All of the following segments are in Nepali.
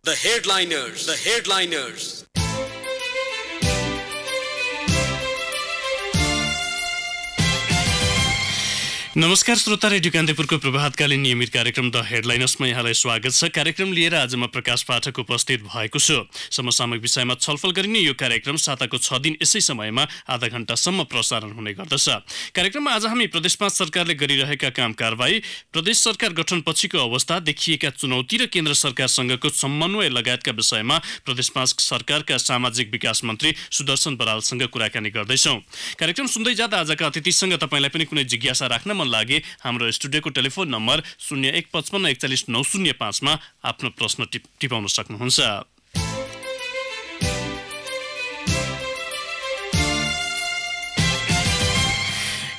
The headliners, the headliners. नमस्कार श्रोता, रेडियो कान्तिपुरको प्रभातकालीन नियमित कार्यक्रम द हेडलाइनर्समा यहाँलाई स्वागत छ। कार्यक्रम लिएर आज म प्रकाश पाठक उपस्थित भएको छु। समसामयिक विषयमा छलफल गरिने यो कार्यक्रम साताको 6 दिन यसै समयमा आधा घण्टासम्म प्रसारण हुने गर्दछ। कार्यक्रममा आज हामी प्रदेश 5 सरकारले गरिरहेका काम कारबाही, प्रदेश सरकार गठन पछिको अवस्था, देखिएका चुनौती र केन्द्र सरकारसँगको समन्वय लगायतका विषयमा प्रदेश 5 सरकारका सामाजिक विकास मन्त्री सुदर्शन बरालसँग कुराकानी गर्दैछौँ। कार्यक्रम सुन्दै जाँदा आजका अतिथिसँग तपाईँलाई पनि कुनै जिज्ञासा राख्न मन लागे हाम्रो स्टुडियोको टेलिफोन नम्बर 0155 41 905 मा आफ्नो प्रश्न टिपाउन सक्नुहुन्छ।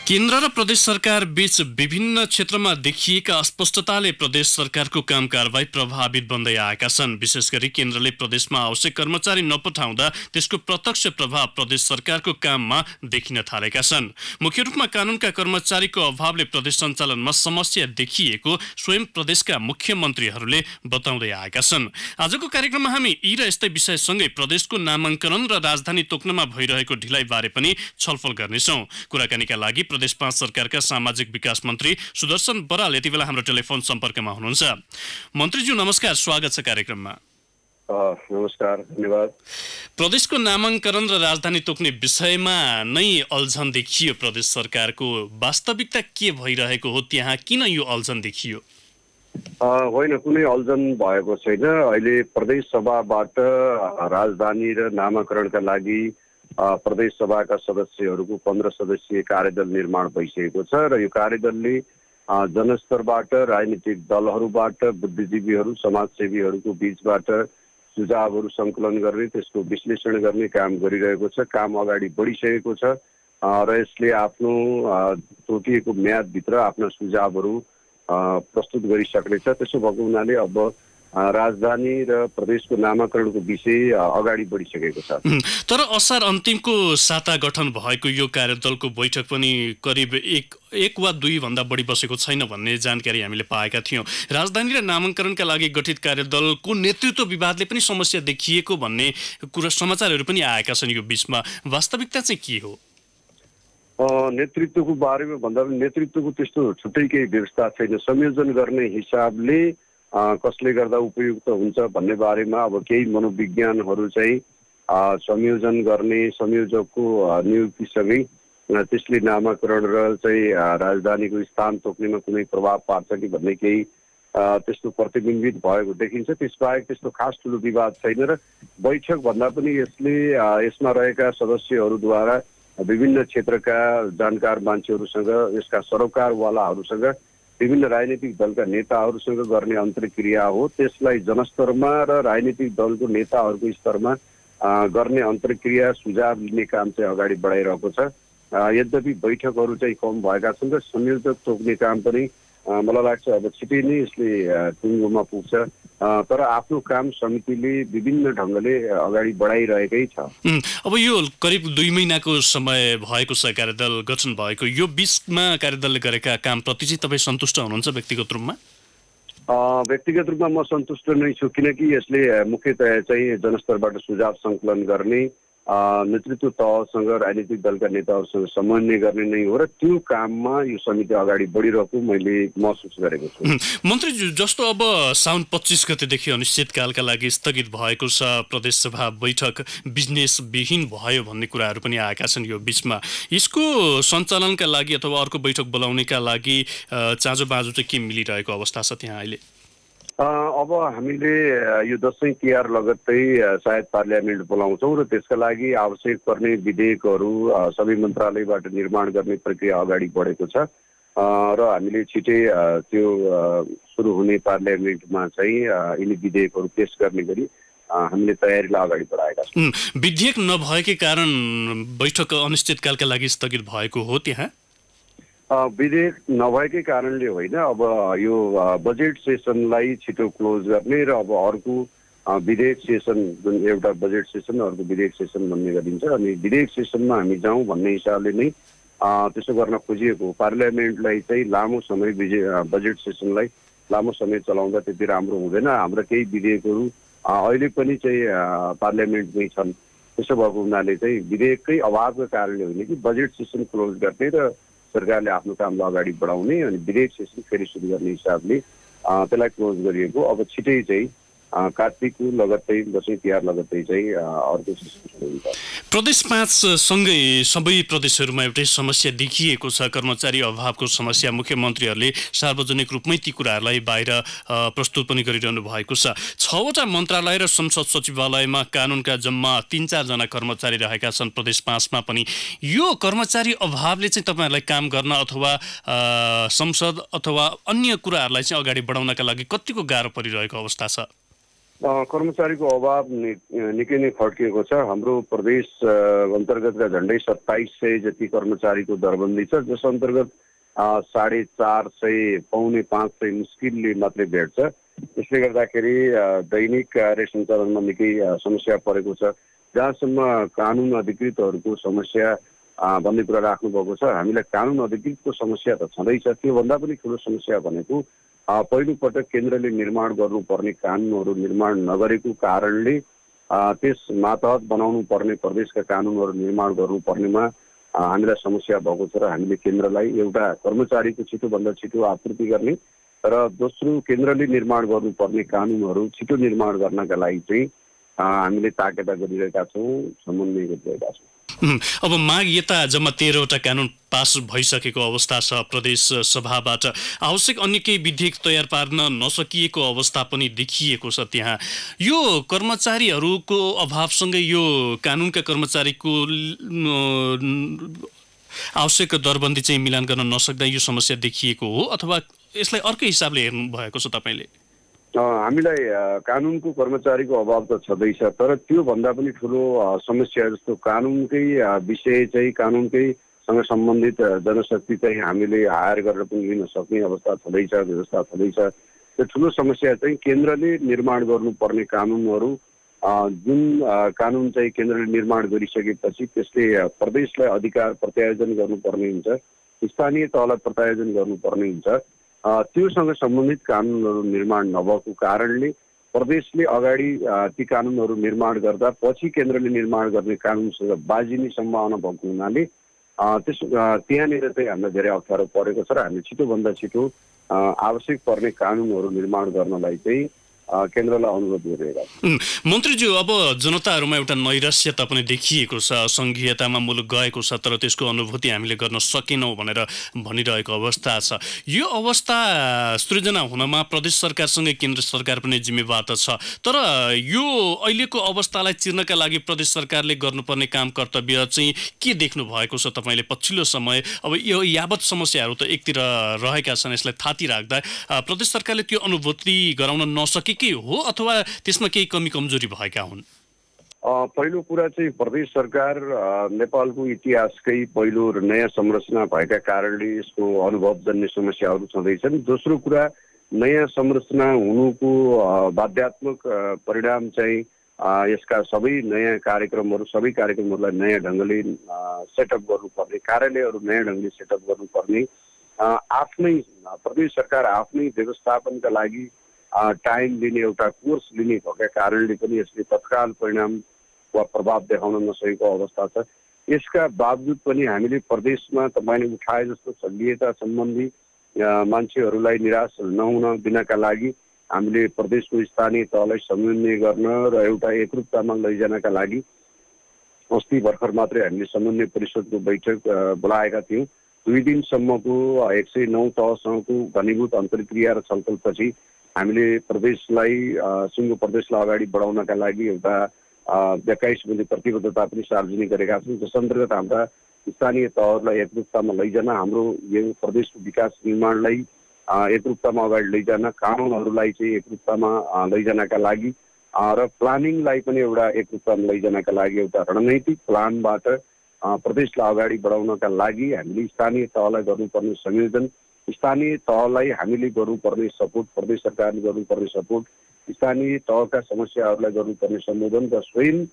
केन्द्र र प्रदेश सरकार बीच विभिन्न क्षेत्रमा देखिएका अस्पष्टताले प्रदेश सरकारको काम कारबाही प्रभावित बन्दै आएका छन्। विशेष गरी केन्द्रले प्रदेशमा आवश्यक कर्मचारी नपठाउँदा त्यसको प्रत्यक्ष प्रभाव प्रदेश सरकारको काममा देखिन थालेका छन्। मुख्य रूपमा कानुनका कर्मचारीको अभावले प्रदेश सञ्चालनमा समस्या देखिएको स्वयं प्रदेशका मुख्यमन्त्रीहरूले बताउँदै आएका छन्। आजको कार्यक्रममा हामी यी र यस्तै विषयसँगै प्रदेशको नामाङ्करण र राजधानी तोक्नमा भइरहेको ढिलाइबारे पनि छलफल गर्नेछौँ। कुराकानीका लागि प्रदेश 5 सरकारका सामाजिक विकास मन्त्री सुदर्शन बराल यति बेला हाम्रो टेलिफोन सम्पर्कमा हुनुहुन्छ। मन्त्रीज्यू नमस्कार, स्वागत छ कार्यक्रममा। नमस्कार, धन्यवाद। प्रदेशको नामाङ्करण र राजधानी तोक्ने विषयमा नै अल्झन देखियो प्रदेश सरकारको। वास्तविकता के भइरहेको हो त्यहाँ, किन यो अल्झन देखियो? होइन, कुनै अल्झन भएको छैन। अहिले प्रदेश सभाबाट राजधानी र नामाकरणका लागि प्रदेश सभाका सदस्यहरूको 15 सदस्यीय कार्यदल निर्माण भइसकेको छ र यो कार्यदलले जनस्तरबाट, राजनीतिक दलहरूबाट, बुद्धिजीवीहरू, समाजसेवीहरूको बीचबाट सुझावहरू सङ्कलन गर्ने, त्यसको विश्लेषण गर्ने काम गरिरहेको छ। काम अगाडि बढिसकेको छ र यसले आफ्नो तोकिएको म्यादभित्र आफ्ना सुझावहरू प्रस्तुत गरिसक्नेछ। त्यसो भएको हुनाले अब राजधानी र प्रदेशको नामाकरणको विषय अगाडि बढिसकेको छ। तर असार अन्तिमको साता गठन भएको यो कार्यदलको बैठक पनि करिब एक वा 2 भन्दा बढी बसेको छैन भन्ने जानकारी हामीले पाएका थियौँ। राजधानी र नामाङ्करणका लागि गठित कार्यदलको नेतृत्व विवादले पनि समस्या देखिएको भन्ने कुरा समाचारहरू पनि आएका छन् यो बीचमा। वास्तविकता चाहिँ के हो? नेतृत्वको बारेमा भन्दा पनि नेतृत्वको त्यस्तो छुट्टै केही व्यवस्था छैन। संयोजन गर्ने हिसाबले कसले गर्दा उपयुक्त हुन्छ भन्ने बारेमा अब केही मनोविज्ञानहरू चाहिँ संयोजन गर्ने संयोजकको नियुक्तिसँगै त्यसले नामाकरण र चाहिँ राजधानीको स्थान तोक्नेमा कुनै प्रभाव पार्छ कि भन्ने केही त्यस्तो प्रतिबिम्बित भएको देखिन्छ। त्यसबाहेक त्यस्तो खास ठुलो विवाद छैन र बैठक भन्दा पनि यसमा रहेका सदस्यहरूद्वारा विभिन्न क्षेत्रका जानकार मान्छेहरूसँग, यसका सरोकारवालाहरूसँग, विभिन्न राजनीतिक दलका नेताहरूसँग गर्ने अन्तर्क्रिया हो। त्यसलाई जनस्तरमा र राजनीतिक दलको नेताहरूको स्तरमा गर्ने अन्तर्क्रिया, सुझाव लिने काम चाहिँ अगाडि बढाइरहेको छ। यद्यपि बैठकहरू चाहिँ कम भएका छन् र संयोजक तोक्ने काम पनि मलाई लाग्छ अब छिटै नै यसले टुङ्गोमा पुग्छ। तर आफ्नो काम समितिले विभिन्न ढङ्गले अगाडि बढाइरहेकै छ। अब यो करिब 2 महिनाको समय भएको छ कार्यदल गठन भएको। यो बीचमा कार्यदलले गरेका कामप्रति चाहिँ तपाईँ सन्तुष्ट हुनुहुन्छ व्यक्तिगत रूपमा? व्यक्तिगत रूपमा म सन्तुष्ट नै छु, किनकि यसले मुख्यतया चाहिँ जनस्तरबाट सुझाव सङ्कलन गर्ने, नेतृत्व तहसँग, राजनीतिक दलका नेताहरूसँग समन्वय गर्ने नै हो र त्यो काममा यो समिति अगाडि बढिरहेको मैले महसुस गरेको छु। मन्त्रीज्यू, जस्तो अब साउन 25 गतेदेखि अनिश्चितकालका लागि स्थगित भएको छ प्रदेश सभा बैठक, बिजनेसविहीन भयो भन्ने कुराहरू पनि आएका छन् यो बीचमा। यसको सञ्चालनका लागि अथवा अर्को बैठक बोलाउनेका लागि चाँजो बाँजो चाहिँ के मिलिरहेको अवस्था छ त्यहाँ अहिले? अब हामीले यो दसैँ तिहार लगत्तै सायद पार्लियामेन्ट बोलाउँछौँ र त्यसका लागि आवश्यक पर्ने विधेयकहरू सबै मन्त्रालयबाट निर्माण गर्ने प्रक्रिया अगाडि बढेको छ र हामीले छिटै त्यो सुरु हुने पार्लियामेन्टमा चाहिँ यिनी विधेयकहरू पेश गर्ने गरी हामीले तयारीलाई अगाडि बढाएका छौँ। विधेयक नभएकै कारण बैठक अनिश्चितकालका लागि स्थगित भएको हो त्यहाँ? विधेयक नभएकै कारणले होइन, अब यो बजेट सेसनलाई छिटो क्लोज गर्ने र अब अर्को विधेयक सेसन, जुन एउटा बजेट सेसन अर्को विधेयक सेसन भन्ने गरिन्छ, अनि विधेयक सेसनमा हामी जाउँ भन्ने हिसाबले नै त्यसो गर्न खोजिएको। पार्लियामेन्टलाई चाहिँ लामो समय बजेट सेसनलाई लामो समय चलाउँदा त्यति राम्रो हुँदैन। हाम्रा केही विधेयकहरू अहिले पनि चाहिँ पार्लियामेन्टमै छन्। त्यसो भएको हुनाले चाहिँ विधेयककै अभावको कारणले होइन कि बजेट सेसन क्लोज गर्ने र सरकारले आफ्नो कामलाई अगाडि बढाउने अनि विधेयक सेसन फेरि सुरु गर्ने हिसाबले त्यसलाई क्लोज गरिएको। अब छिटै चाहिँ कार्तिकको लगत्तै दसैँ तिहार लगत्तै चाहिँ अर्को सेसन सुरु हुन्छ। प्रदेश 5 सँगै सबै प्रदेशहरूमा एउटै समस्या देखिएको छ, कर्मचारी अभावको समस्या। मुख्यमन्त्रीहरूले सार्वजनिक रूपमै ती कुराहरूलाई बाहिर प्रस्तुत पनि गरिरहनु भएको छ। 6वटा मन्त्रालय र संसद सचिवालयमा कानुनका जम्मा 3-4 जना कर्मचारी रहेका छन् प्रदेश 5 मा पनि। यो कर्मचारी अभावले चाहिँ तपाईँहरूलाई काम गर्न अथवा संसद अथवा अन्य कुराहरूलाई चाहिँ अगाडि बढाउनका लागि कतिको गाह्रो परिरहेको अवस्था छ? कर्मचारीको अभाव निकै नै खड्किएको छ। हाम्रो प्रदेश अन्तर्गतका झन्डै 2700 जति कर्मचारीको दरबन्दी छ, जस अन्तर्गत 450 पौने 500 मुस्किलले मात्रै भेट्छ। त्यसले गर्दाखेरि दैनिक कार्य सञ्चालनमा निकै समस्या परेको छ। जहाँसम्म कानुन अधिकृतहरूको समस्या भन्ने कुरा राख्नुभएको छ, हामीलाई कानुन अधिकृतको समस्या त छँदैछ। त्योभन्दा पनि ठुलो समस्या भनेको पहिलो पटक केन्द्रले निर्माण गर्नुपर्ने कानुनहरू निर्माण नगरेको कारणले त्यस मातहत बनाउनु पर्ने प्रदेशका कानुनहरू निर्माण गर्नुपर्नेमा हामीलाई समस्या भएको छ र हामीले केन्द्रलाई एउटा कर्मचारीको छिटोभन्दा छिटो आपूर्ति गर्ने र दोस्रो केन्द्रले निर्माण गर्नुपर्ने कानुनहरू छिटो निर्माण गर्नका लागि चाहिँ हामीले ताकेता गरिरहेका छौँ, समन्वय गरिरहेका छौँ। अब माग यता जम्मा 13वटा कानुन पास भइसकेको अवस्था छ प्रदेश सभाबाट। आवश्यक अन्य केही विधेयक तयार पार्न नसकिएको अवस्था पनि देखिएको छ त्यहाँ। यो कर्मचारीहरूको अभावसँगै यो कानुनका कर्मचारीको आवश्यक दरबन्दी चाहिँ मिलान गर्न नसक्दा यो समस्या देखिएको हो अथवा यसलाई अर्कै हिसाबले हेर्नु भएको छ तपाईले? हामीलाई कानुनको कर्मचारीको अभाव त छँदैछ, तर त्योभन्दा पनि ठुलो समस्या जस्तो कानुनकै विषय चाहिँ कानुनकैसँग सम्बन्धित जनशक्ति चाहिँ हामीले हायर गरेर पनि लिन सक्ने अवस्था छँदैछ, व्यवस्था छँदैछ। त्यो ठुलो समस्या चाहिँ केन्द्रले निर्माण गर्नुपर्ने कानुनहरू जुन कानुन चाहिँ केन्द्रले निर्माण गरिसकेपछि त्यसले प्रदेशलाई अधिकार प्रत्यायोजन गर्नुपर्ने हुन्छ, स्थानीय तहलाई प्रत्यायोजन गर्नुपर्ने हुन्छ। त्योसँग सम्बन्धित कानुनहरू निर्माण नभएको कारणले प्रदेशले अगाडि ती कानुनहरू निर्माण गर्दा पछि केन्द्रले निर्माण गर्ने कानुनसँग बाजिने सम्भावना भएको हुनाले त्यहाँनिर चाहिँ हामीलाई धेरै अप्ठ्यारो परेको छ र हामीले छिटोभन्दा छिटो आवश्यक पर्ने कानुनहरू निर्माण गर्नलाई चाहिँ केन्द्रलाई अनुरोध गरिरहेका छौँ। मन्त्रीज्यू, अब जनताहरूमा एउटा नैराश्यता पनि देखिएको छ, सङ्घीयतामा मुलुक गएको छ तर त्यसको अनुभूति हामीले गर्न सकेनौँ भनेर भनिरहेको अवस्था छ। यो अवस्था सृजना हुनमा प्रदेश सरकारसँगै केन्द्र सरकार पनि जिम्मेवार त छ, तर यो अहिलेको अवस्थालाई चिर्नका लागि प्रदेश सरकारले गर्नुपर्ने काम कर्तव्य चाहिँ के देख्नु भएको छ तपाईँले पछिल्लो समय? अब यो यावत समस्याहरू त एकतिर रहेका छन्, यसलाई थाती राख्दा प्रदेश सरकारले त्यो अनुभूति गराउन नसके हो अथवा त्यसमा केही कमी कमजोरी भएका हुन्? पहिलो कुरा चाहिँ प्रदेश सरकार नेपालको इतिहासकै पहिलो नयाँ संरचना भएका कारणले यसको अनुभवजन्य समस्याहरू छँदैछन्। दोस्रो कुरा, नयाँ संरचना हुनुको बाध्यात्मक परिणाम चाहिँ यसका सबै नयाँ कार्यक्रमहरू सबै कार्यक्रमहरूलाई नयाँ ढङ्गले सेटअप गर्नुपर्ने, कार्यालयहरू नयाँ ढङ्गले सेटअप गर्नुपर्ने, आफ्नै प्रदेश सरकार आफ्नै व्यवस्थापनका लागि टाइम लिने एउटा कोर्स लिने भएका कारणले पनि यसले तत्काल परिणाम वा प्रभाव देखाउन नसकेको अवस्था छ। यसका बावजुद पनि हामीले प्रदेशमा तपाईँले उठाए जस्तो सङ्घीयता सम्बन्धी मान्छेहरूलाई निराश नहुन दिनका लागि हामीले प्रदेशको स्थानीय तहलाई समन्वय गर्न र एउटा एकरूपतामा लैजानका लागि अस्ति भर्खर मात्रै हामीले समन्वय परिषदको बैठक बोलाएका थियौँ। 2 दिनसम्मको 109 तहसँगको घनीभूत अन्तर्क्रिया र छलफलपछि हामीले प्रदेशलाई सिङ्गो प्रदेशलाई अगाडि बढाउनका लागि एउटा 21 बुँदे प्रतिबद्धता पनि सार्वजनिक गरेका छौँ, जस अन्तर्गत हाम्रा स्थानीय तहहरूलाई एकरूपतामा लैजान, हाम्रो यो प्रदेशको विकास निर्माणलाई एकरूपतामा अगाडि लैजान, कानुनहरूलाई चाहिँ एकरूपतामा लैजानका लागि र प्लानिङलाई पनि एउटा एकरूपतामा लैजानका लागि एउटा रणनैतिक प्लानबाट प्रदेशलाई अगाडि बढाउनका लागि हामीले स्थानीय तहलाई गर्नुपर्ने संयोजन, स्थानीय तहलाई हामीले गर्नुपर्ने सपोर्ट, प्रदेश सरकारले गर्नुपर्ने सपोर्ट, स्थानीय तहका समस्याहरूलाई गर्नुपर्ने सम्बोधन र स्वयं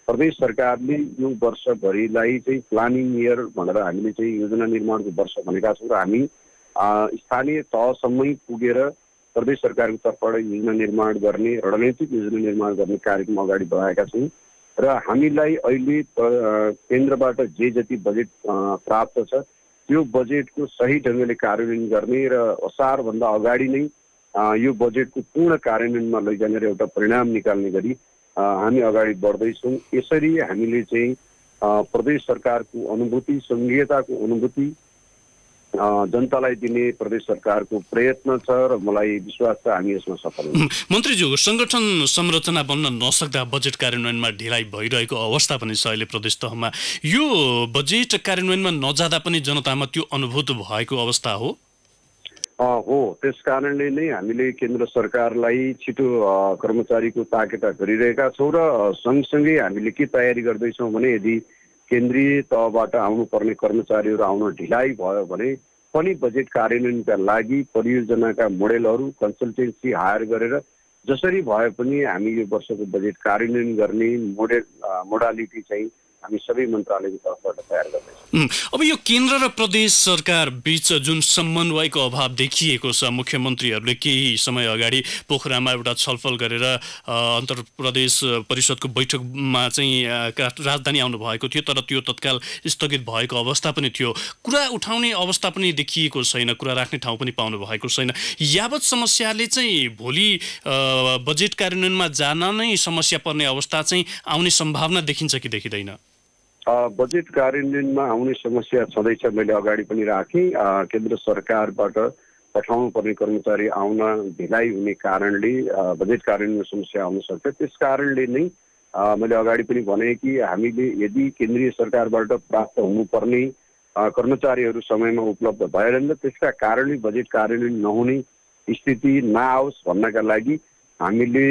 प्रदेश सरकारले यो वर्षभरिलाई चाहिँ प्लानिङ इयर भनेर हामीले चाहिँ योजना निर्माणको वर्ष भनेका छौँ र हामी स्थानीय तहसम्मै पुगेर प्रदेश सरकारको तर्फबाट योजना निर्माण गर्ने रणनीतिक योजना निर्माण गर्ने कार्यक्रम अगाडि बढाएका छौँ र हामीलाई अहिले केन्द्रबाट जे जति बजेट प्राप्त छ त्यो बजेटको सही ढङ्गले कार्यान्वयन गर्ने र असारभन्दा अगाडि नै यो बजेटको पूर्ण कार्यान्वयनमा लैजाने र एउटा परिणाम निकाल्ने गरी हामी अगाडि बढ्दैछौँ। यसरी हामीले चाहिँ प्रदेश सरकारको अनुभूति, सङ्घीयताको अनुभूति जनतालाई दिने प्रदेश सरकारको प्रयत्न छ र मलाई विश्वास छ हामी यसमा सफल हुन्छौँ। मन्त्रीज्यू, सङ्गठन संरचना बन्न नसक्दा बजेट कार्यान्वयनमा ढिलाइ भइरहेको अवस्था पनि छ अहिले प्रदेश तहमा। यो बजेट कार्यान्वयनमा नजाँदा पनि जनतामा त्यो अनुभूत भएको अवस्था हो? हो, त्यस कारणले नै हामीले केन्द्र सरकारलाई छिटो कर्मचारीको ताकेता गरिरहेका छौँ र सँगसँगै हामीले के तयारी गर्दैछौँ भने यदि केन्द्रीय तहबाट आउनुपर्ने कर्मचारीहरू आउन ढिलाइ भयो भने पनि बजेट कार्यान्वयनका लागि परियोजनाका मोडेलहरू कन्सल्टेन्सी हायर गरेर जसरी भए पनि हामी यो वर्षको बजेट कार्यान्वयन गर्ने मोडालिटी चाहिँ हामी सबै मन्त्रालयको तर्फबाट तयार गर्दैछौँ। अब यो केन्द्र र प्रदेश सरकार बीच जुन समन्वयको अभाव देखिएको छ, मुख्यमन्त्रीहरूले केही समय अगाडि पोखरामा एउटा छलफल गरेर अन्तर प्रदेश परिषदको बैठकमा चाहिँ राजधानी आउनु भएको थियो, तर त्यो तत्काल स्थगित भएको अवस्था पनि थियो। कुरा उठाउने अवस्था पनि देखिएको छैन, कुरा राख्ने ठाउँ पनि पाउनु भएको छैन। यावत समस्याले चाहिँ भोलि बजेट कार्यान्वयनमा जान नै समस्या पर्ने अवस्था चाहिँ आउने सम्भावना देखिन्छ कि देखिँदैन? बजेट कार्यान्वयनमा आउने समस्या छँदैछ। मैले अगाडि पनि राखेँ, केन्द्र सरकारबाट पठाउनु पर्ने कर्मचारी आउन ढिलाइ हुने कारणले बजेट कार्यान्वयनमा समस्या आउन सक्छ। त्यस कारणले नै मैले अगाडि पनि भने कि हामीले यदि केन्द्रीय सरकारबाट प्राप्त हुनुपर्ने कर्मचारीहरू समयमा उपलब्ध भएन, त्यसका कारणले बजेट कार्यान्वयन नहुने स्थिति नआओस् भन्नका लागि हामीले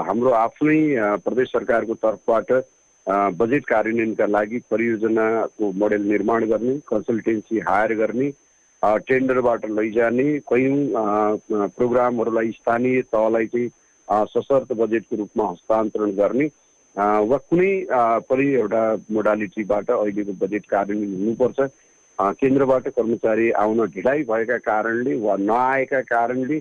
हाम्रो आफ्नै प्रदेश सरकारको तर्फबाट बजेट कार्यान्वयनका लागि परियोजनाको मोडेल निर्माण गर्ने, कन्सल्टेन्सी हायर गर्ने, टेन्डरबाट लैजाने, कयौँ प्रोग्रामहरूलाई स्थानीय तहलाई चाहिँ सशर्त बजेटको रूपमा हस्तान्तरण गर्ने वा कुनै पनि एउटा मोडालिटीबाट अहिलेको बजेट कार्यान्वयन हुनुपर्छ। केन्द्रबाट कर्मचारी आउन ढिलाइ भएका कारणले वा नआएका कारणले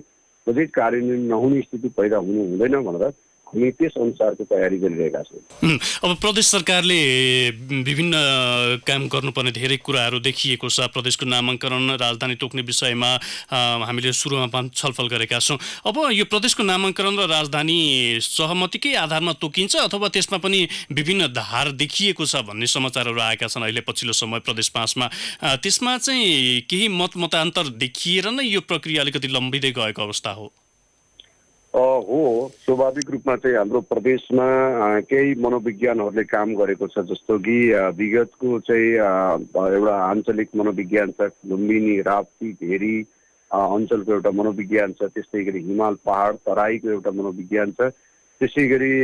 बजेट कार्यान्वयन नहुने स्थिति पैदा हुनु हुँदैन भनेर हामी त्यस अनुसारको तयारी गरिरहेका छौँ। अब प्रदेश सरकारले विभिन्न काम गर्नुपर्ने धेरै कुराहरू देखिएको छ। प्रदेशको नामाङ्करण, राजधानी तोक्ने विषयमा हामीले सुरुमा छलफल गरेका छौँ। अब यो प्रदेशको नामाङ्करण र राजधानी सहमतिकै आधारमा तोकिन्छ अथवा त्यसमा पनि विभिन्न धार देखिएको छ भन्ने समाचारहरू आएका छन् अहिले पछिल्लो समय प्रदेश 5मा। त्यसमा चाहिँ केही मतमतान्तर देखिएर नै यो प्रक्रिया अलिकति लम्बिँदै गएको अवस्था हो? हो, स्वाभाविक रूपमा चाहिँ हाम्रो प्रदेशमा केही मनोविज्ञानहरूले काम गरेको छ, जस्तो कि विगतको चाहिँ एउटा आञ्चलिक मनोविज्ञान छ, लुम्बिनी, राप्ती, भेरी अञ्चलको एउटा मनोविज्ञान छ, त्यस्तै गरी हिमाल पहाड तराईको एउटा मनोविज्ञान छ, त्यसै गरी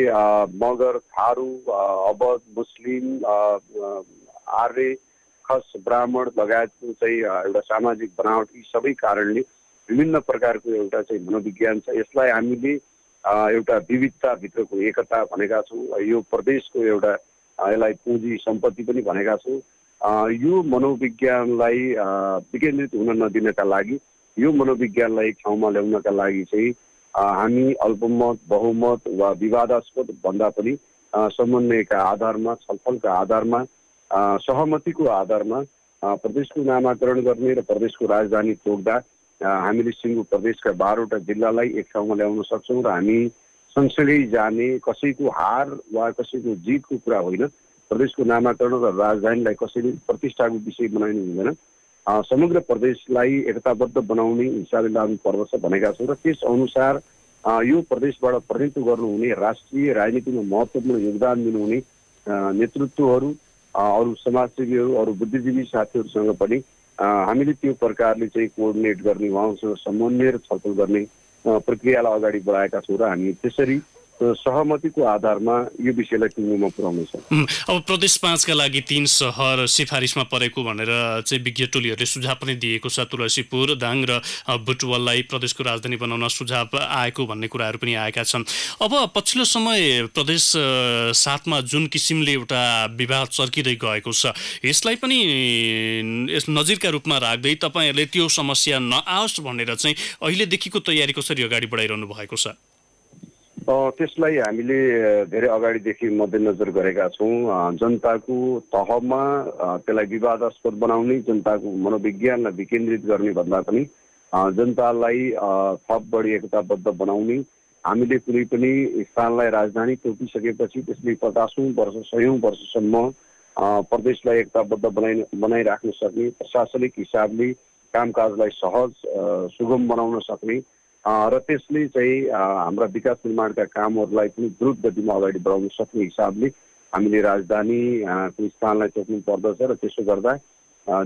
मगर, थारू, अवध, मुस्लिम, आर्य, खस, ब्राह्मण लगायतको चाहिँ एउटा सामाजिक बनावट, यी सबै कारणले विभिन्न प्रकारको एउटा चाहिँ मनोविज्ञान छ। यसलाई हामीले एउटा विविधताभित्रको एकता भनेका छौँ। यो प्रदेशको एउटा यसलाई पुँजी सम्पत्ति पनि भनेका छौँ। यो मनोविज्ञानलाई विकेन्द्रित हुन नदिनका लागि, यो मनोविज्ञानलाई ठाउँमा ल्याउनका लागि चाहिँ हामी अल्पमत, बहुमत वा विवादास्पद भन्दा पनि समन्वयका आधारमा, छलफलका आधारमा, सहमतिको आधारमा प्रदेशको नामाकरण गर्ने र प्रदेशको राजधानी तोक्दा हामीले सिङ्गो प्रदेशका 12वटा जिल्लालाई एक ठाउँमा ल्याउन सक्छौँ र हामी सँगसँगै जाने, कसैको हार वा कसैको जितको कुरा होइन। प्रदेशको नामाकरण र राजधानीलाई कसैले प्रतिष्ठाको विषय बनाउनु हुँदैन, समग्र प्रदेशलाई एकताबद्ध बनाउने हिसाबले लाग्नुपर्दछ भनेका छौँ र त्यस अनुसार यो प्रदेशबाट प्रतिनिधित्व गर्नुहुने, राष्ट्रिय राजनीतिमा महत्त्वपूर्ण योगदान दिनुहुने नेतृत्वहरू, अरू समाजसेवीहरू, अरू बुद्धिजीवी साथीहरूसँग पनि हामीले त्यो प्रकारले चाहिँ कोअर्डिनेट गर्ने, उहाँसँग समन्वय र छलफल गर्ने प्रक्रियालाई अगाडि बढाएका छौँ र हामी त्यसरी सहमतिको आधारमा यो विषयलाई टुङ्गोमा पुर्याउनु छ। अब प्रदेश 5 का लागि 3 सहर सिफारिसमा परेको भनेर चाहिँ विज्ञ टोलीहरूले सुझाव पनि दिएको छ। तुलसीपुर, दाङ र बुटवललाई प्रदेशको राजधानी बनाउन सुझाव आएको भन्ने कुराहरू पनि आएका छन्। अब पछिल्लो समय प्रदेश 7 मा जुन किसिमले एउटा विवाद चर्किँदै गएको छ, यसलाई पनि यस नजिरका रूपमा राख्दै तपाईँहरूले त्यो समस्या नआओस् भनेर चाहिँ अहिलेदेखिको तयारी कसरी अगाडि बढाइरहनु भएको छ? त्यसलाई हामीले धेरै अगाडिदेखि मध्यनजर गरेका छौँ। जनताको तहमा त्यसलाई विवादास्पद बनाउने, जनताको मनोविज्ञानलाई विकेन्द्रित गर्ने भन्दा पनि जनतालाई थप बढी एकताबद्ध बनाउने। हामीले कुनै पनि स्थानलाई राजधानी तोकिसकेपछि त्यसले 50औं वर्ष 100औं वर्षसम्म प्रदेशलाई एकताबद्ध बनाइराख्न सक्ने, प्रशासनिक हिसाबले कामकाजलाई सहज सुगम बनाउन सक्ने र त्यसले चाहिँ हाम्रा विकास निर्माणका कामहरूलाई पनि द्रुत गतिमा अगाडि बढाउन सक्ने हिसाबले हामीले राजधानी स्थानलाई तोक्नु पर्दछ र त्यसो गर्दा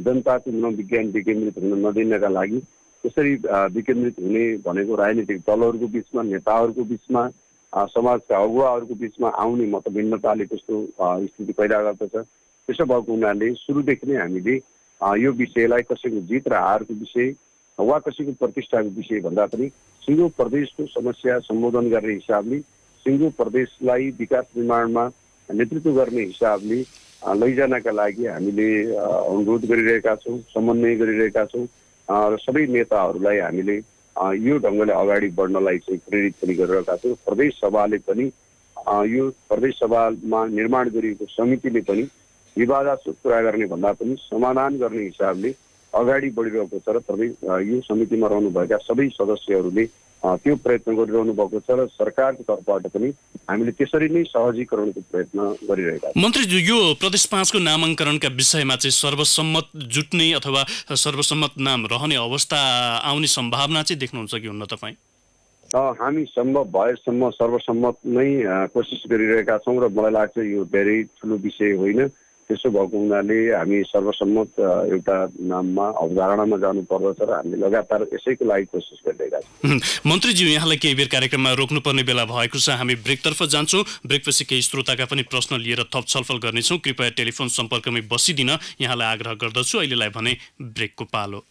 जनताको मनोविज्ञान विकेन्द्रित हुन नदिनका लागि त्यसरी विकेन्द्रित हुने भनेको राजनीतिक दलहरूको बिचमा, नेताहरूको बिचमा, समाजका अगुवाहरूको बिचमा आउने मतभिन्नताले त्यस्तो स्थिति पैदा गर्दछ। त्यसो भएको हुनाले सुरुदेखि नै हामीले यो विषयलाई कसैको जित र हारको विषय वा कसैको प्रतिष्ठाको विषय भन्दा पनि सिङ्गो प्रदेशको समस्या सम्बोधन गर्ने हिसाबले, सिङ्गो प्रदेशलाई विकास निर्माणमा नेतृत्व गर्ने हिसाबले लैजानका लागि हामीले अनुरोध गरिरहेका छौँ, समन्वय गरिरहेका छौँ र सबै नेताहरूलाई हामीले यो ढङ्गले अगाडि बढ्नलाई चाहिँ प्रेरित पनि गरिरहेका छौँ। प्रदेश सभाले पनि यो प्रदेश सभामा निर्माण गरिएको समितिले पनि विवादास्पद कुरा गर्ने भन्दा पनि समाधान गर्ने हिसाबले अगाडि बढिरहेको छ र प्रदेश यो समितिमा रहनुभएका सबै सदस्यहरूले त्यो प्रयत्न गरिरहनु भएको छ र सरकारको तर्फबाट पनि हामीले त्यसरी नै सहजीकरणको प्रयत्न गरिरहेका छौँ। मन्त्रीज्यू, यो प्रदेश 5 को नामाङ्करणका विषयमा चाहिँ सर्वसम्मत जुट्ने अथवा सर्वसम्मत नाम रहने अवस्था आउने सम्भावना चाहिँ देख्नुहुन्छ कि हुन्न तपाईँ? हामी सम्भव भएसम्म सर्वसम्मत नै कोसिस गरिरहेका छौँ र मलाई लाग्छ यो धेरै ठुलो विषय होइन। त्यसो भएको हुनाले हामी सर्वसम्मत एउटा नाममा अवधारणामा जानुपर्दछ र हामीले लगातार यसैको लागि कोसिस गरिरहेका छौँ। मन्त्रीज्यू, यहाँलाई केही बेर कार्यक्रममा रोक्नुपर्ने बेला भएको छ। हामी ब्रेकतर्फ जान्छौँ। ब्रेकपछि केही श्रोताका पनि प्रश्न लिएर थप छलफल गर्नेछौँ। कृपया टेलिफोन सम्पर्कमै बसिदिन यहाँलाई आग्रह गर्दछु। अहिलेलाई भने ब्रेकको पालो।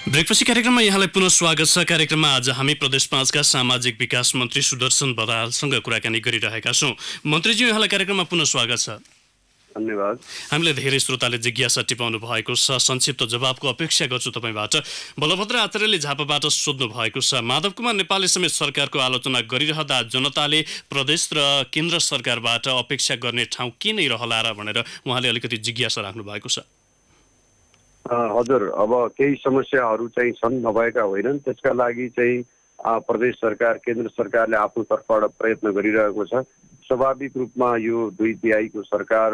ब्रेकपछि कार्यक्रममा यहाँलाई पुनः स्वागत छ। कार्यक्रममा आज हामी प्रदेश 5 का सामाजिक विकास मन्त्री सुदर्शन बरालसँग कुराकानी गरिरहेका छौँ। मन्त्रीज्यू, यहाँलाई कार्यक्रममा पुनः स्वागत छ। धन्यवाद। हामीलाई धेरै श्रोताले जिज्ञासा टिपाउनु भएको छ, संक्षिप्त जवाबको अपेक्षा गर्छु तपाईँबाट। बलभद्र आचार्यले झापाबाट सोध्नु भएको छ, माधव कुमार नेपालले समेत सरकारको आलोचना गरिरहँदा जनताले प्रदेश र केन्द्र सरकारबाट अपेक्षा गर्ने ठाउँ के नै रहला र भनेर उहाँले अलिकति जिज्ञासा राख्नु भएको छ। हजुर, अब केही समस्याहरू चाहिँ छन्, नभएका होइनन्। त्यसका लागि चाहिँ प्रदेश सरकार, केन्द्र सरकारले आफ्नो तर्फबाट प्रयत्न गरिरहेको छ। स्वाभाविक रूपमा यो 2 तिहाईको सरकार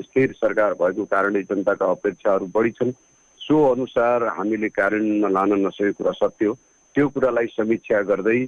स्थिर सरकार भएको कारणले जनताका अपेक्षाहरू बढी छन्। सो अनुसार हामीले कार्यान्वयनमा लान नसकेको कुरा सत्य हो। त्यो कुरालाई समीक्षा गर्दै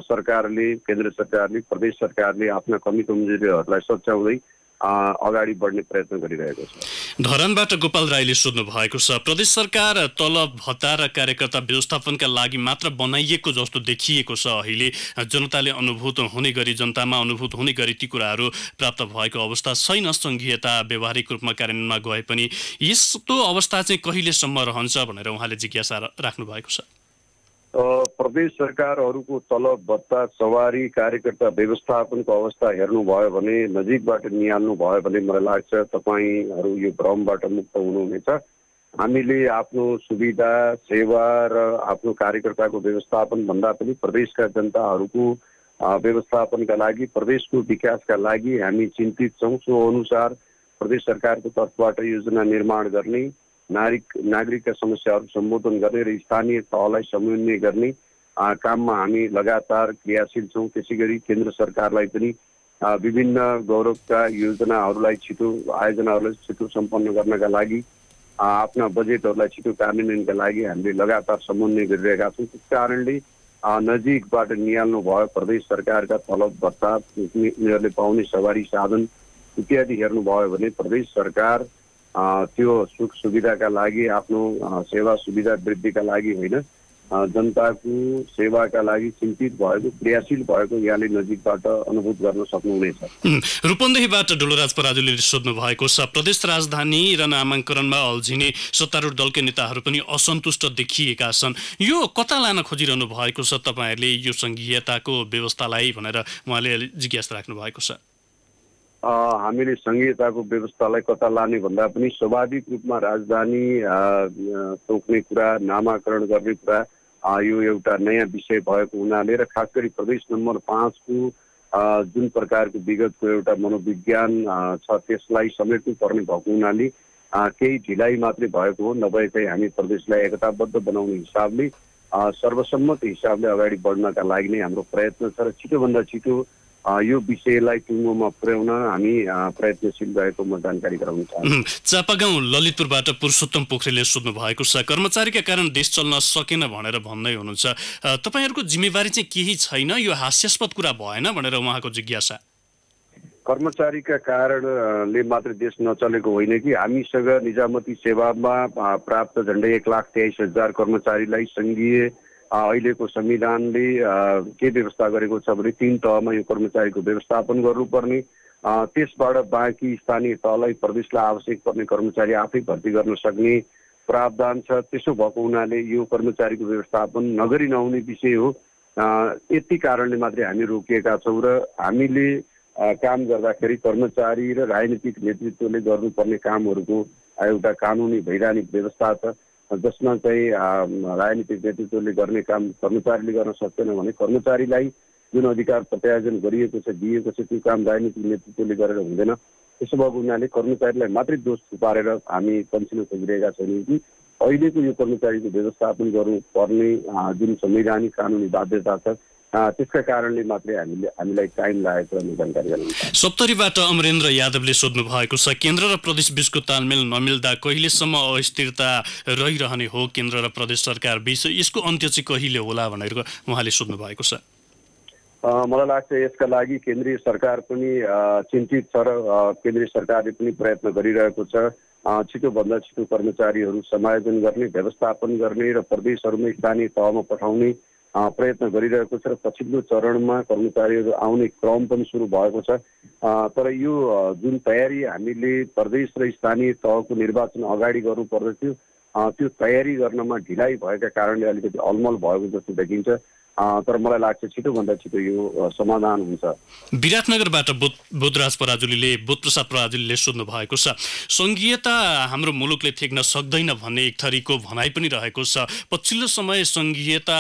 सरकारले, केन्द्र सरकारले, प्रदेश सरकारले आफ्ना कमी कमजोरीहरूलाई सच्याउँदै अगाडि बढ्ने प्रयत्न गरिरहेको छ। धरानबाट गोपाल राईले सोध्नु भएको छ, प्रदेश सरकार तलब भत्ता र कार्यकर्ता व्यवस्थापनका लागि मात्र बनाइएको जस्तो देखिएको छ। अहिले जनताले अनुभूत हुने गरी, जनतामा अनुभूत हुने गरी ती कुराहरू प्राप्त भएको अवस्था छैन। सङ्घीयता व्यावहारिक रूपमा कार्यान्वयनमा गए पनि यस्तो अवस्था चाहिँ कहिलेसम्म रहन्छ भनेर उहाँले जिज्ञासा राख्नु भएको छ। प्रदेश सरकारहरूको तलब भत्ता, सवारी, कार्यकर्ता व्यवस्थापनको अवस्था हेर्नुभयो भने, नजिकबाट निहाल्नु भयो भने मलाई लाग्छ तपाईँहरू यो भ्रमबाट मुक्त हुनुहुनेछ। हामीले आफ्नो सुविधा, सेवा र आफ्नो कार्यकर्ताको व्यवस्थापन भन्दा पनि प्रदेशका जनताहरूको व्यवस्थापनका लागि, प्रदेशको विकासका लागि हामी चिन्तित छौँ। सो अनुसार प्रदेश सरकारको तर्फबाट योजना निर्माण गर्ने, नागरिकका समस्याहरू सम्बोधन गर्ने र स्थानीय तहलाई समन्वय गर्ने काममा हामी लगातार क्रियाशील छौँ। त्यसै गरी केन्द्र सरकारलाई पनि विभिन्न गौरवका योजनाहरूलाई छिटो, आयोजनाहरूलाई छिटो सम्पन्न गर्नका लागि, आफ्ना बजेटहरूलाई छिटो कार्यान्वयनका लागि हामीले लगातार समन्वय गरिरहेका छौँ। त्यस कारणले नजिकबाट निहाल्नु भयो प्रदेश सरकारका तलब भत्ता, उनीहरूले पाउने सवारी साधन इत्यादि हेर्नुभयो भने प्रदेश सरकार त्यो सुख सुविधाका लागि आफ्नो सेवा सुविधा वृद्धिका लागि होइन जनताको सेवाका लागि चिन्तित भएको क्रियाशील भएको यहाँले नजिकबाट अनुभूत गर्न सक्नुहुनेछ। रूपन्देहीबाट डोलोराज पराजुलीले सोध्नु भएको छ, प्रदेश राजधानी र नामाङ्कनमा अल्झिने सत्तारूढ दलका नेताहरू पनि असन्तुष्ट देखिएका छन्। यो कता लान खोजिरहनु भएको छ तपाईँहरूले यो संघीयताको व्यवस्थालाई भनेर उहाँले जिज्ञासा राख्नु भएको छ। हामीले संघीयताको व्यवस्थालाई कता लाने भन्दा पनि स्वाभाविक रूपमा राजधानी तोक्ने कुरा, नामाकरण गर्ने कुरा यो एउटा नयाँ विषय भएको हुनाले र खास गरी प्रदेश नम्बर 5 को जुन प्रकारको विगतको एउटा मनोविज्ञान छ त्यसलाई समेट्नु पर्ने भएको हुनाले केही ढिलाइ मात्रै भएको हो, नभए चाहिँ हामी प्रदेशलाई एकताबद्ध बनाउने हिसाबले सर्वसम्मत हिसाबले अगाडि बढ्नका लागि नै हाम्रो प्रयत्न छ र छिटोभन्दा छिटो यो विषयलाई टुङ्गोमा पुर्याउन हामी प्रयत्नशील रहेको म जानकारी गराउन चाहन्छु। चापागाउँ ललितपुरबाट पुरुषोत्तम पोखरेलले सोध्नु भएको छ, कर्मचारीका कारण देश चल्न सकेन भनेर भन्दै हुनुहुन्छ, तपाईँहरूको जिम्मेवारी चाहिँ केही छैन, यो हास्यास्पद कुरा भएन भनेर उहाँको जिज्ञासा। कर्मचारीका कारणले मात्र देश नचलेको होइन कि हामीसँग निजामती सेवामा प्राप्त झन्डै 1,23,000 कर्मचारीलाई सङ्घीय अहिलेको संविधानले के व्यवस्था गरेको छ भने 3 तहमा यो कर्मचारीको व्यवस्थापन गर्नुपर्ने, त्यसबाट बाँकी स्थानीय तहलाई प्रदेशलाई आवश्यक पर्ने कर्मचारी आफै भर्ती गर्न सक्ने प्रावधान छ। त्यसो भएको हुनाले यो कर्मचारीको व्यवस्थापन नगरी नहुने विषय हो। यति कारणले मात्रै हामी रोकिएका छौँ र हामीले काम गर्दाखेरि कर्मचारी र राजनीतिक नेतृत्वले गर्नुपर्ने कामहरूको एउटा कानुनी वैधानिक व्यवस्था छ, जसमा चाहिँ राजनीतिक नेतृत्वले गर्ने काम कर्मचारीले गर्न सक्दैन भने कर्मचारीलाई जुन अधिकार प्रत्यायोजन गरिएको छ दिएको छ त्यो काम राजनीतिक नेतृत्वले गरेर हुँदैन। त्यसो भएको हुनाले कर्मचारीलाई मात्रै दोष थुपारेर हामी पन्छिन खोजिरहेका छैनौँ कि अहिलेको यो कर्मचारीको व्यवस्थापन गर्नुपर्ने जुन संवैधानिक कानुनी बाध्यता छ त्यसका कारणले मात्रै हामीलाई टाइम लागेको जानकारी गराउनु। सप्तरीबाट अमरेन्द्र यादवले सोध्नु भएको छ, केन्द्र र प्रदेश बीचको तालमेल नमिल्दा कहिलेसम्म अस्थिरता रहिरहने हो केन्द्र र प्रदेश सरकार बीच, यसको अन्त्य चाहिँ कहिले होला भनेर उहाँले सोध्नु भएको छ। मलाई लाग्छ यसका लागि केन्द्रीय सरकार पनि चिन्तित छ र केन्द्रीय सरकारले पनि प्रयत्न गरिरहेको छ। छिटोभन्दा छिटो कर्मचारीहरू समायोजन गर्ने, व्यवस्थापन गर्ने र प्रदेशहरूमा स्थानीय तहमा पठाउने प्रयत्न गरिरहेको छ र पछिल्लो चरणमा कर्मचारीहरू आउने क्रम पनि सुरु भएको छ। तर यो जुन तयारी हामीले प्रदेश र स्थानीय तहको निर्वाचन अगाडि गर्नु पर्दथ्यो त्यो तयारी गर्नमा ढिलाइ भएका कारणले अलिकति अलमल भएको जस्तो देखिन्छ। तर मलाई लाग्छ छिटोभन्दा छिटो यो समाधान हुन्छ। विराटनगरबाट बोधप्रसाद पराजुलीले सोध्नु भएको छ, संघीयता हाम्रो मुलुकले थेक्न सक्दैन भन्ने एक थरीको भनाइ पनि रहेको छ। पछिल्लो समय संघीयता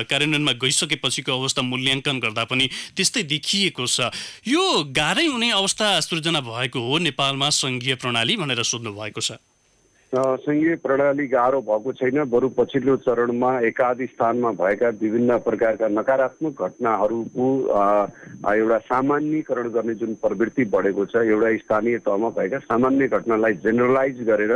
कार्यान्वयनमा गइसकेपछिको अवस्था मूल्याङ्कन गर्दा पनि त्यस्तै देखिएको छ। यो गाह्रै हुने अवस्था सृजना भएको हो नेपालमा संघीय प्रणाली भनेर सोध्नु भएको छ। संघीय प्रणाली गाह्रो भएको छैन, बरु पछिल्लो चरणमा एकाध स्थानमा भएका विभिन्न प्रकारका नकारात्मक घटनाहरूको एउटा सामान्यीकरण गर्ने जुन प्रवृत्ति बढेको छ, एउटा स्थानीय तहमा भएका सामान्य घटनालाई जेनरलाइज गरेर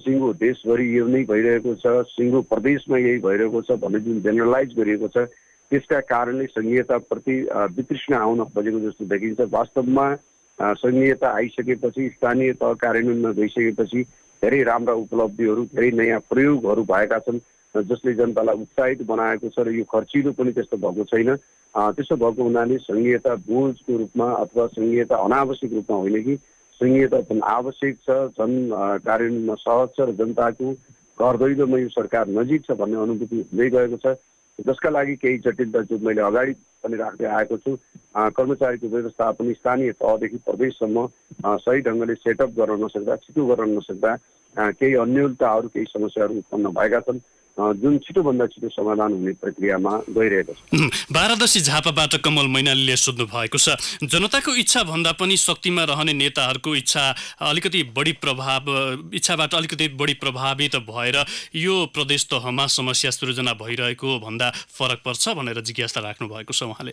सिङ्गो देशभरि यो नै भइरहेको छ, सिङ्गो प्रदेशमा यही भइरहेको छ भन्ने जुन जेनरलाइज गरिएको छ त्यसका कारणले संघीयताप्रति वितृष्णा आउन खोजेको जस्तो देखिन्छ। वास्तवमा संघीयता आइसकेपछि स्थानीय तह कार्यान्वयनमा गइसकेपछि धेरै राम्रा उपलब्धिहरू, धेरै नयाँ प्रयोगहरू भएका छन् जसले जनतालाई उत्साहित बनाएको छ र यो खर्चिलो पनि त्यस्तो भएको छैन। त्यसो भएको हुनाले संघीयता बोझको रूपमा अथवा संघीयता अनावश्यक रूपमा होइन कि संघीयता पनि आवश्यक छ, जन कार्यान्वयनमा सहज छ र जनताको घर दैलोमा यो सरकार नजिक छ भन्ने अनुभूति हुँदै गएको छ, जसका लागि केही जटिलता जो मैले अगाडि पनि राख्दै आएको छु। कर्मचारीको व्यवस्थापन स्थानीय तहदेखि प्रदेशसम्म सही ढङ्गले सेटअप गर्न नसक्दा, छिटो गर्न नसक्दा केही अन्योलताहरू, केही समस्याहरू उत्पन्न भएका छन् जुन छिटोभन्दा छिटो समाधान हुने प्रक्रियामा गइरहेको छ। बारादशी झापाबाट कमल मैनालीले सोध्नु भएको छ, जनताको इच्छा भन्दा पनि शक्तिमा रहने नेताहरूको इच्छाबाट अलिकति बढी प्रभावित भएर यो प्रदेश तहमा समस्या सृजना भइरहेको भन्दा फरक पर्छ भनेर जिज्ञासा राख्नु भएको छ उहाँले।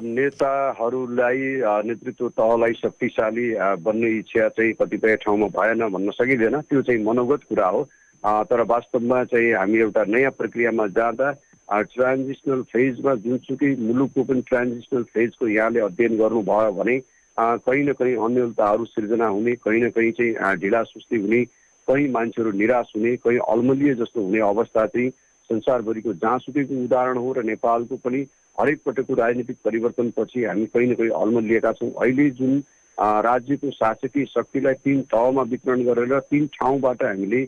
नेताहरूलाई नेतृत्व तहलाई शक्तिशाली बन्ने इच्छा चाहिँ कतिपय ठाउँमा भएन भन्न सकिँदैन, त्यो चाहिँ मनोगत कुरा हो। तर वास्तवमा चाहिँ हामी एउटा नयाँ प्रक्रियामा जाँदा ट्रान्जिसनल फेजमा जुनसुकै मुलुकको पनि ट्रान्जिसनल फेजको यहाँले अध्ययन गर्नुभयो भने कहीँ न कहीँ अन्यलताहरू सिर्जना हुने, कहीँ न कहीँ चाहिँ ढिला सुस्ती हुने, कहीँ मान्छेहरू निराश हुने, कहीँ अल्मलिए जस्तो हुने अवस्था चाहिँ संसारभरिको जहाँसुकैको उदाहरण हो र नेपालको पनि हरेक पटकको राजनीतिक परिवर्तनपछि हामी कहीँ न कहीँ अल्मलिएका छौँ। अहिले जुन राज्यको शासकीय शक्तिलाई 3 तहमा वितरण गरेर 3 ठाउँबाट हामीले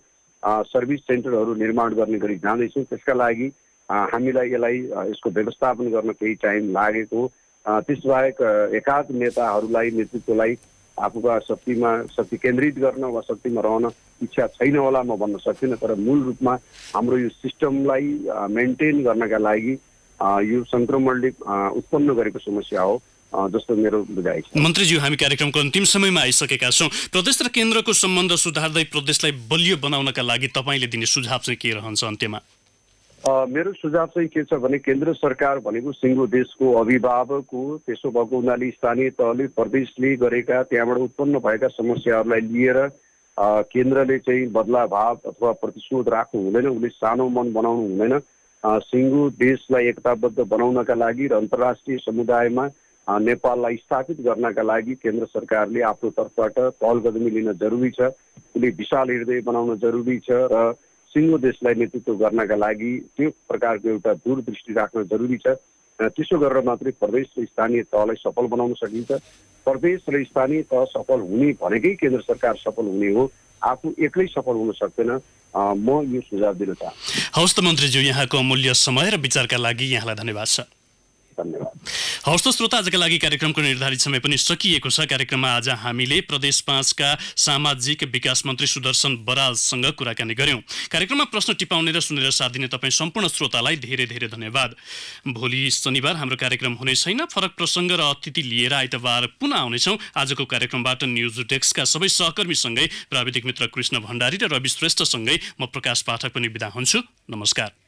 सर्भिस सेन्टरहरू निर्माण गर्ने गरी जाँदैछौँ। त्यसका लागि हामीलाई यसको व्यवस्थापन गर्न केही टाइम लागेको, त्यसबाहेक एकाध नेताहरूलाई नेतृत्वलाई आफूका शक्ति केन्द्रित गर्न वा शक्तिमा रहन इच्छा छैन होला म भन्न सक्दिनँ, तर मूल रूपमा हाम्रो यो सिस्टमलाई मेन्टेन गर्नका लागि यो सङ्क्रमणले उत्पन्न गरेको समस्या हो जस्तो मेरो बुझाइ छ। मन्त्रीज्यू, हामी कार्यक्रमको अन्तिम समयमा आइसकेका छौँ। प्रदेश र केन्द्रको सम्बन्ध सुधार्दै प्रदेशलाई बलियो बनाउनका लागि तपाईँले दिने सुझाव चाहिँ के रहन्छ अन्त्यमा? मेरो सुझाव चाहिँ के छ भने केन्द्र सरकार भनेको सिङ्गो देशको अभिभावक हो। त्यसो भएको हुनाले स्थानीय तहले प्रदेशले गरेका त्यहाँबाट उत्पन्न भएका समस्याहरूलाई लिएर केन्द्रले चाहिँ बदलाभाव अथवा प्रतिशोध राख्नु हुँदैन, उसले सानो मन बनाउनु हुँदैन। सिङ्गो देशलाई एकताबद्ध बनाउनका लागि र अन्तर्राष्ट्रिय समुदायमा नेपाललाई स्थापित गर्नका लागि केन्द्र सरकारले आफ्नो तर्फबाट पहलकदमी लिन जरुरी छ। उसले विशाल हृदय बनाउन जरुरी छ र सिङ्गो देशलाई नेतृत्व गर्नका लागि त्यो प्रकारको एउटा दूरदृष्टि राख्न जरुरी छ। त्यसो गरेर मात्रै प्रदेश र स्थानीय तहलाई सफल बनाउन सकिन्छ। प्रदेश र स्थानीय तह सफल हुने भनेकै केन्द्र सरकार सफल हुने हो, आफू एक्लै सफल हुन सक्दैन। म यो सुझाव दिन चाहन्छु। हवस् त मन्त्रीज्यू, यहाँको अमूल्य समय र विचारका लागि यहाँलाई धन्यवाद छ। धन्यवाद। हवस् त श्रोता, आजका लागि कार्यक्रमको निर्धारित समय पनि सकिएको छ। कार्यक्रममा आज हामीले प्रदेश 5 का सामाजिक विकास मन्त्री सुदर्शन बरालसँग कुराकानी गर्यौं। कार्यक्रममा प्रश्न टिपाउने र सुनेर साथ दिने तपाईँ सम्पूर्ण श्रोतालाई धेरै धेरै धन्यवाद। भोलि शनिबार हाम्रो कार्यक्रम हुने छैन। फरक प्रसङ्ग र अतिथि लिएर आइतबार पुनः आउनेछौँ। आजको कार्यक्रमबाट न्युज डेस्कका सबै सहकर्मीसँगै प्राविधिक मित्र कृष्ण भण्डारी र रवि श्रेष्ठसँगै म प्रकाश पाठक पनि बिदा हुन्छु। नमस्कार।